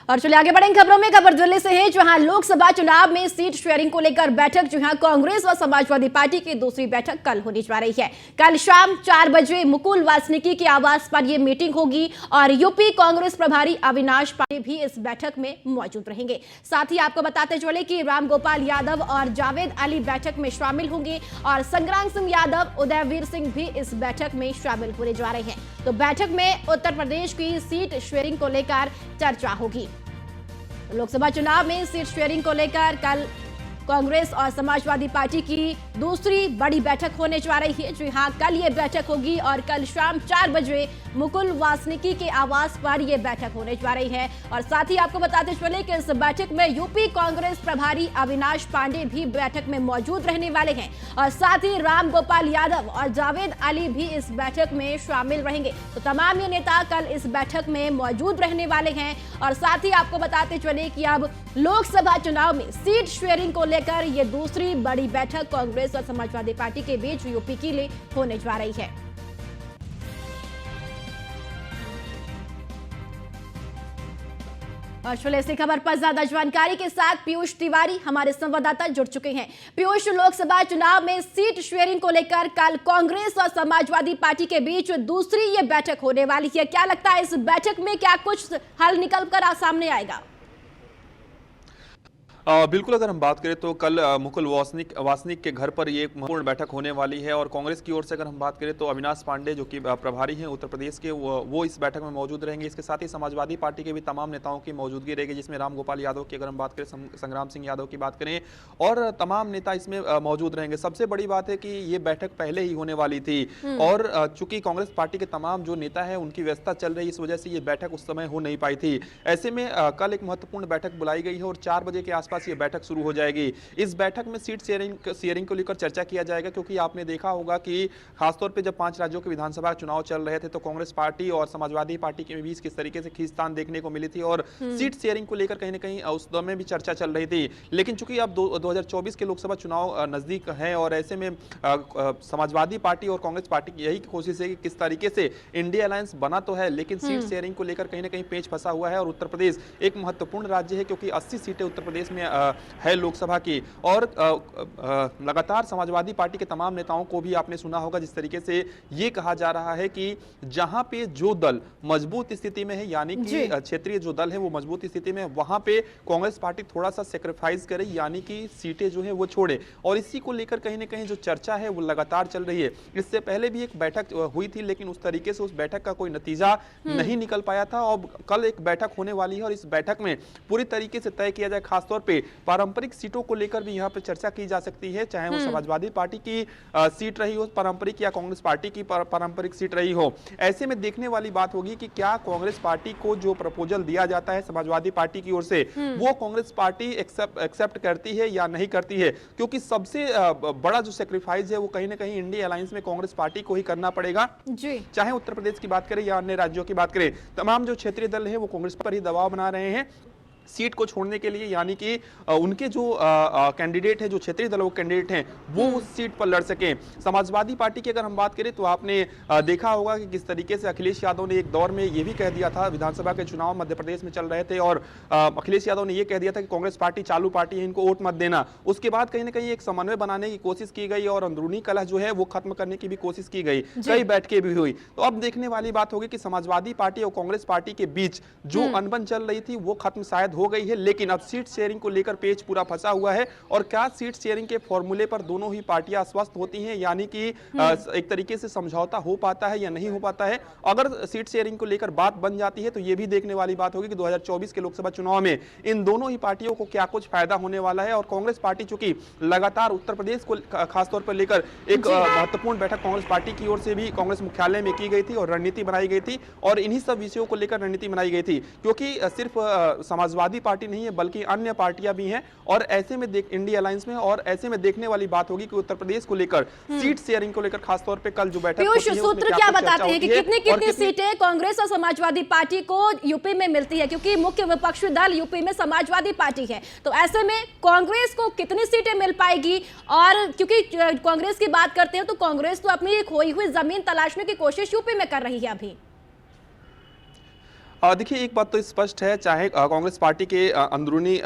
और चलिए आगे बढ़ेंगे खबरों में। खबर दिल्ली से है, जहां लोकसभा चुनाव में सीट शेयरिंग को लेकर बैठक, जहां कांग्रेस और समाजवादी पार्टी की दूसरी बैठक कल होने जा रही है। कल शाम 4 बजे मुकुल वासनिकी के आवास पर यह मीटिंग होगी और यूपी कांग्रेस प्रभारी अविनाश पांडे भी इस बैठक में मौजूद रहेंगे। साथ ही आपको बताते चले कि रामगोपाल यादव और जावेद अली बैठक में शामिल होंगे और संग्राम सिंह यादव, उदयवीर सिंह भी इस बैठक में शामिल होने जा रहे हैं। तो बैठक में उत्तर प्रदेश की सीट शेयरिंग को लेकर चर्चा होगी। लोकसभा चुनाव में सीट शेयरिंग को लेकर कल कांग्रेस और समाजवादी पार्टी की दूसरी बड़ी बैठक होने जा रही है। जी हां, कल ये बैठक होगी और कल शाम 4 बजे मुकुल वासनिकी के आवास पर यह बैठक होने जा रही है। और साथ ही आपको बताते चले कि इस बैठक में यूपी कांग्रेस प्रभारी अविनाश पांडे भी बैठक में मौजूद रहने वाले हैं और साथ ही रामगोपाल यादव और जावेद अली भी इस बैठक में शामिल रहेंगे। तो तमाम ये नेता कल इस बैठक में मौजूद रहने वाले हैं। और साथ ही आपको बताते चले कि अब लोकसभा चुनाव में सीट शेयरिंग को लेकर ये दूसरी बड़ी बैठक कांग्रेस और समाजवादी पार्टी के बीच यूपी के लिए होने जा रही है। और चलिए इसी खबर पर ज्यादा जानकारी के साथ पीयूष तिवारी हमारे संवाददाता जुड़ चुके हैं। पीयूष, लोकसभा चुनाव में सीट शेयरिंग को लेकर कल कांग्रेस और समाजवादी पार्टी के बीच दूसरी ये बैठक होने वाली है। क्या लगता है इस बैठक में क्या कुछ हल निकल कर सामने आएगा? बिल्कुल, अगर हम बात करें तो कल मुकुल वासनिक के घर पर ये एक महत्वपूर्ण बैठक होने वाली है और कांग्रेस की ओर से अगर हम बात करें तो अविनाश पांडे जो कि प्रभारी हैं उत्तर प्रदेश के, वो इस बैठक में मौजूद रहेंगे। इसके साथ ही समाजवादी पार्टी के भी तमाम नेताओं की मौजूदगी रहेगी, जिसमें रामगोपाल यादव की अगर हम बात करें, संग्राम सिंह यादव की बात करें और तमाम नेता इसमें मौजूद रहेंगे। सबसे बड़ी बात है कि ये बैठक पहले ही होने वाली थी और चूंकि कांग्रेस पार्टी के तमाम जो नेता है उनकी व्यवस्था चल रही है, इस वजह से ये बैठक उस समय हो नहीं पाई थी। ऐसे में कल एक महत्वपूर्ण बैठक बुलाई गई है और 4 बजे के आसपास ये बैठक शुरू हो जाएगी। इस बैठक में सीट शेयरिंग को लेकर चर्चा किया जाएगा, क्योंकि आपने देखा होगा कि खासतौर पे जब 5 राज्यों के विधानसभा चुनाव चल रहे थे तो कांग्रेस पार्टी और समाजवादी पार्टी के बीच किस तरीके से खींचतान देखने को मिली थी और सीट शेयरिंग को लेकर कहीं ना कहीं उस दौर में भी चर्चा चल रही थी। लेकिन चूंकि अब 2024 के लोकसभा चुनाव नजदीक है और ऐसे में समाजवादी पार्टी और कांग्रेस पार्टी की यही कोशिश है कि किस तरीके से इंडिया अलायंस बना तो है, लेकिन सीट शेयरिंग को लेकर कहीं ना कहीं पेच फंसा हुआ है। और उत्तर प्रदेश एक महत्वपूर्ण राज्य है, क्योंकि 80 सीटें उत्तर प्रदेश में है लोकसभा की और लगातार समाजवादी पार्टी के तमाम नेताओं को भी आपने सुना होगा जिस तरीके से ये कहा जा रहा है कि जहां पे जो दल मजबूत स्थिति में है, यानी कि क्षेत्रीय जो दल है वो मजबूत स्थिति में, वहां पे कांग्रेस पार्टी थोड़ा सा सेक्रीफाइस करे, यानी कि सीटें जो है वो छोड़े। और इसी को लेकर कहीं ना कहीं जो चर्चा है वो लगातार चल रही है। इससे पहले भी एक बैठक हुई थी, लेकिन उस तरीके से उस बैठक का कोई नतीजा नहीं निकल पाया था। और कल एक बैठक होने वाली है और इस बैठक में पूरी तरीके से तय किया जाए, खासतौर पर पारंपरिक सीटों को लेकर भी यहां पर चर्चा की जा सकती है, चाहे वो समाजवादी पार्टी की सीट रही हो पारंपरिक या कांग्रेस पार्टी की पारंपरिक सीट रही हो। ऐसे में देखने वाली बात होगी कि क्या कांग्रेस पार्टी को जो प्रपोजल दिया जाता है समाजवादी पार्टी की ओर से वो कांग्रेस पार्टी एक्सेप्ट करती है या नहीं करती है, क्योंकि सबसे बड़ा जो सेक्रीफाइस है वो कहीं ना कहीं इंडिया अलायंस में कांग्रेस पार्टी को ही करना पड़ेगा जी। चाहे उत्तर प्रदेश की बात करें या अन्य राज्यों की बात करें, तमाम जो क्षेत्रीय दल है वो कांग्रेस पर ही दबाव बना रहे हैं सीट को छोड़ने के लिए, यानी कि उनके जो कैंडिडेट है, जो क्षेत्रीय दलों के कैंडिडेट हैं, वो उस सीट पर लड़ सकें। समाजवादी पार्टी की अगर हम बात करें तो आपने देखा होगा कि किस तरीके से अखिलेश यादव ने एक दौर में ये भी कह दिया था, विधानसभा के चुनाव मध्य प्रदेश में चल रहे थे और अखिलेश यादव ने ये कह दिया था कि कांग्रेस पार्टी चालू पार्टी है, इनको वोट मत देना। उसके बाद कहीं ना कहीं एक समन्वय बनाने की कोशिश की गई और अंदरूनी कलह जो है वो खत्म करने की भी कोशिश की गई, कई बैठकें भी हुई। तो अब देखने वाली बात होगी कि समाजवादी पार्टी और कांग्रेस पार्टी के बीच जो अनबन चल रही थी वो खत्म शायद हो गई है, लेकिन अब सीट शेयरिंग को लेकर पेच पूरा फंसा हुआ है। और क्या सीट शेयरिंग के फॉर्मूले पर दोनों ही पार्टियां आश्वस्त होती हैं, यानी कि एक तरीके से समझौता हो पाता है या नहीं हो पाता है। अगर सीट शेयरिंग को लेकर बात बन जाती है तो यह भी देखने वाली बात होगी कि 2024 के लोकसभा चुनाव में इन दोनों ही पार्टियों को क्या कुछ फायदा होने वाला है। और कांग्रेस पार्टी चूंकि लगातार उत्तर प्रदेश को खासतौर पर लेकर एक महत्वपूर्ण बैठक कांग्रेस पार्टी की ओर से भी कांग्रेस मुख्यालय में की गई थी और रणनीति बनाई गई थी और इन्हीं सब विषयों को लेकर रणनीति बनाई गई थी, क्योंकि सिर्फ समाजवादी पार्टी नहीं है बल्कि अन्य पार्टियां भी हैं। और ऐसे में इंडिया अलायंस में और ऐसे में देखने वाली बात होगी कि उत्तर प्रदेश को लेकर सीट शेयरिंग को लेकर खासतौर पे कल जो बैठक होती है सूत्र क्या बताते हैं कि कितनी सीटें कांग्रेस और समाजवादी पार्टी को यूपी में मिलती है, क्योंकि मुख्य विपक्षी दल यूपी में समाजवादी पार्टी है। तो ऐसे में कांग्रेस को कितनी सीटें मिल पाएगी? और क्योंकि कांग्रेस की बात करते हैं तो कांग्रेस तो अपनी खोई हुई जमीन तलाशने की कोशिश यूपी में कर रही है अभी। देखिए, एक बात तो स्पष्ट है, चाहे कांग्रेस पार्टी के अंदरूनी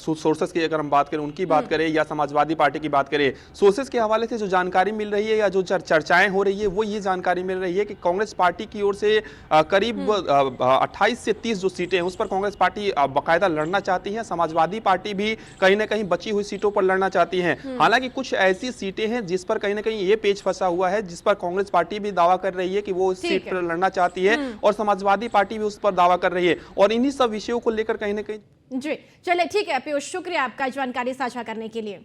सोर्सेस की अगर हम बात करें, उनकी बात करें या समाजवादी पार्टी की बात करें, सोर्सेस के हवाले से जो जानकारी मिल रही है या जो चर्चाएं हो रही है, वो ये जानकारी मिल रही है कि कांग्रेस पार्टी की ओर से करीब 28 से 30 जो सीटें हैं उस पर कांग्रेस पार्टी बाकायदा लड़ना चाहती है। समाजवादी पार्टी भी कहीं ना कहीं बची हुई सीटों पर लड़ना चाहती है। हालांकि कुछ ऐसी सीटें हैं जिस पर कहीं ना कहीं ये पेच फंसा हुआ है, जिस पर कांग्रेस पार्टी भी दावा कर रही है कि वो उस सीट पर लड़ना चाहती है और समाजवादी पार्टी भी उस पर दावा कर रही है, और इन्हीं सब विषयों को लेकर कहीं ना कहीं। जी चलिए, ठीक है पीयूष, शुक्रिया आपका जानकारी साझा करने के लिए।